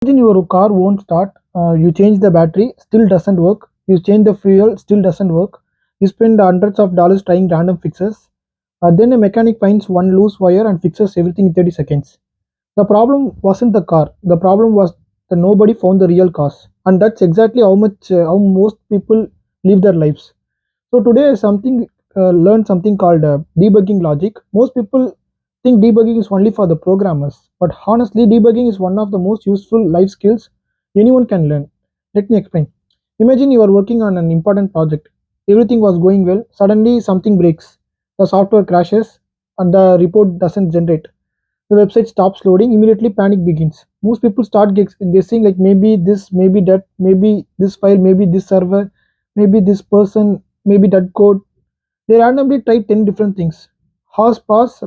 Imagine your car won't start. You change the battery, still doesn't work. You change the fuel, still doesn't work. You spend hundreds of dollars trying random fixes. Then a mechanic finds one loose wire and fixes everything in 30 seconds. The problem wasn't the car. The problem was that nobody found the real cause, and that's exactly how most people live their lives. So today, something learn something called debugging logic. Most people think debugging is only for the programmers, but honestly, debugging is one of the most useful life skills anyone can learn. Let me explain. Imagine you are working on an important project. Everything was going well. Suddenly, something breaks. The software crashes, and the report doesn't generate. The website stops loading. Immediately, panic begins. Most people start guessing like maybe this, maybe that, maybe this file, maybe this server, maybe this person, maybe that code. They randomly try 10 different things. Hours pass,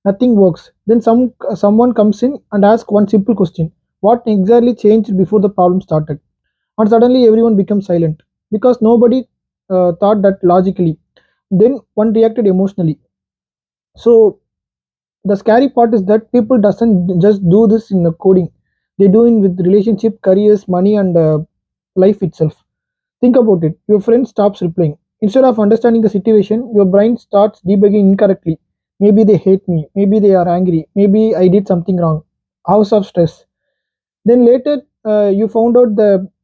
nothing works. Then someone comes in and asks one simple question: what exactly changed before the problem started? And suddenly everyone becomes silent because nobody thought that logically. Then one reacted emotionally. So the scary part is that people doesn't just do this in the coding. They do it with relationship, careers, money, and life itself. Think about it. Your friend stops replying. Instead of understanding the situation, your brain starts debugging incorrectly. Maybe they hate me. Maybe they are angry. Maybe I did something wrong. Hours of stress. Then later, you found out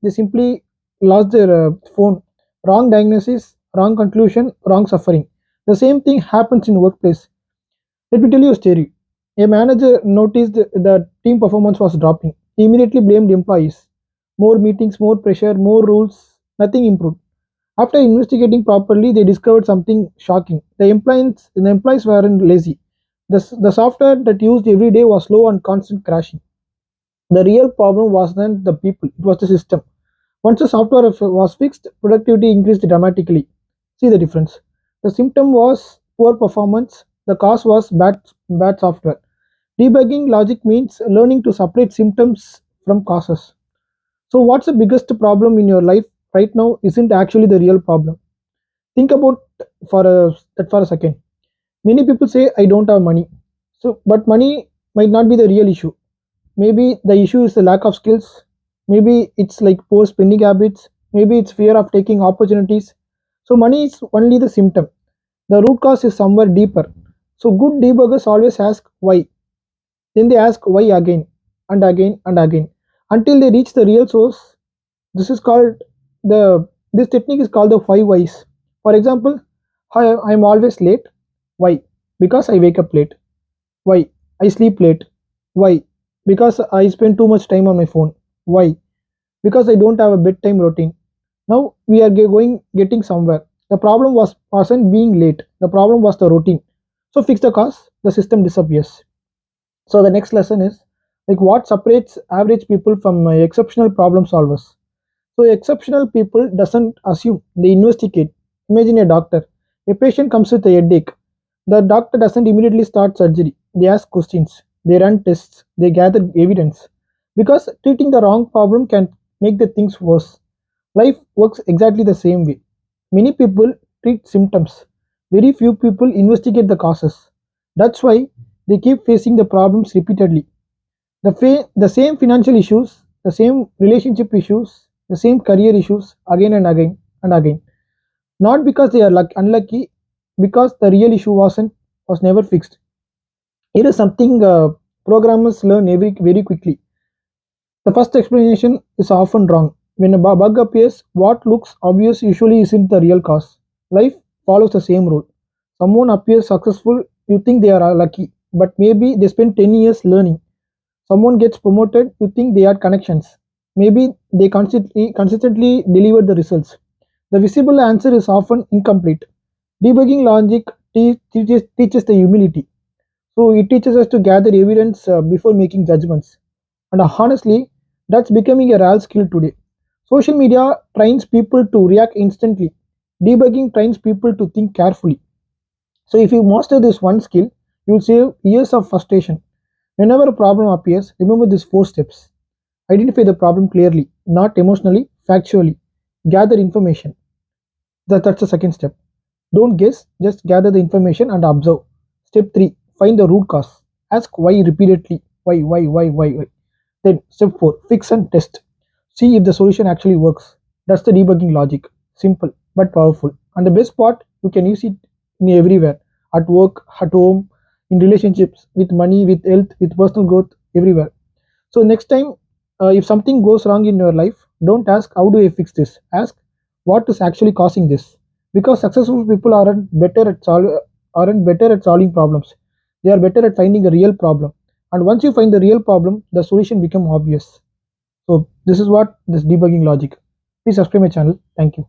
they simply lost their phone. Wrong diagnosis, wrong conclusion, wrong suffering. The same thing happens in workplace. Let me tell you a story. A manager noticed that team performance was dropping. He immediately blamed employees. More meetings, more pressure, more rules, nothing improved. After investigating properly, they discovered something shocking. The employees weren't lazy. The software that used every day was slow and constant crashing. The real problem wasn't the people, it was the system. Once the software was fixed, productivity increased dramatically. See the difference. The symptom was poor performance, the cause was bad software. Debugging logic means learning to separate symptoms from causes. So, what's the biggest problem in your life right now isn't actually the real problem. Think about for a second. Many people say I don't have money. But money might not be the real issue. Maybe the issue is the lack of skills. Maybe it's like poor spending habits. Maybe it's fear of taking opportunities. So money is only the symptom. The root cause is somewhere deeper. So good debuggers always ask why. Then they ask why again and again and again until they reach the real source. This is called the this technique is called the five whys. For example, I'm always late. Why? Because I wake up late. Why? I sleep late. Why? Because I spend too much time on my phone. Why? Because I don't have a bedtime routine. Now we are getting somewhere. The problem wasn't being late. The problem was the routine. So fix the cause, the system disappears. So the next lesson is like what separates average people from exceptional problem solvers. So exceptional people doesn't assume, they investigate. Imagine a doctor. A patient comes with a headache. The doctor doesn't immediately start surgery. They ask questions, they run tests, they gather evidence. Because treating the wrong problem can make the things worse. Life works exactly the same way. Many people treat symptoms. Very few people investigate the causes. That's why they keep facing the problems repeatedly. The same financial issues, the same relationship issues, the same career issues again and again and again. Not because they are unlucky, because the real issue was never fixed. Here is something programmers learn very quickly. The first explanation is often wrong. When a bug appears, what looks obvious usually isn't the real cause. Life follows the same rule. Someone appears successful, you think they are lucky, but maybe they spent 10 years learning. Someone gets promoted, you think they had connections. Maybe they consistently delivered the results. The visible answer is often incomplete. Debugging logic teaches the humility. So it teaches us to gather evidence before making judgments. And honestly, that's becoming a rare skill today. Social media trains people to react instantly. Debugging trains people to think carefully. So if you master this one skill, you'll save years of frustration. Whenever a problem appears, remember these four steps. Identify the problem clearly, not emotionally, factually. Gather information. That's the second step. Don't guess, just gather the information and observe. Step 3. Find the root cause. Ask why repeatedly. Why? Then step 4, fix and test. See if the solution actually works. That's the debugging logic. Simple but powerful. And the best part, you can use it in everywhere. At work, at home, in relationships, with money, with health, with personal growth, everywhere. So next time, if something goes wrong in your life, don't ask how do I fix this. Ask what is actually causing this. Because successful people aren't better at solving problems. They are better at finding a real problem. And once you find the real problem, the solution become obvious. So this is what this debugging logic. Please subscribe my channel. Thank you.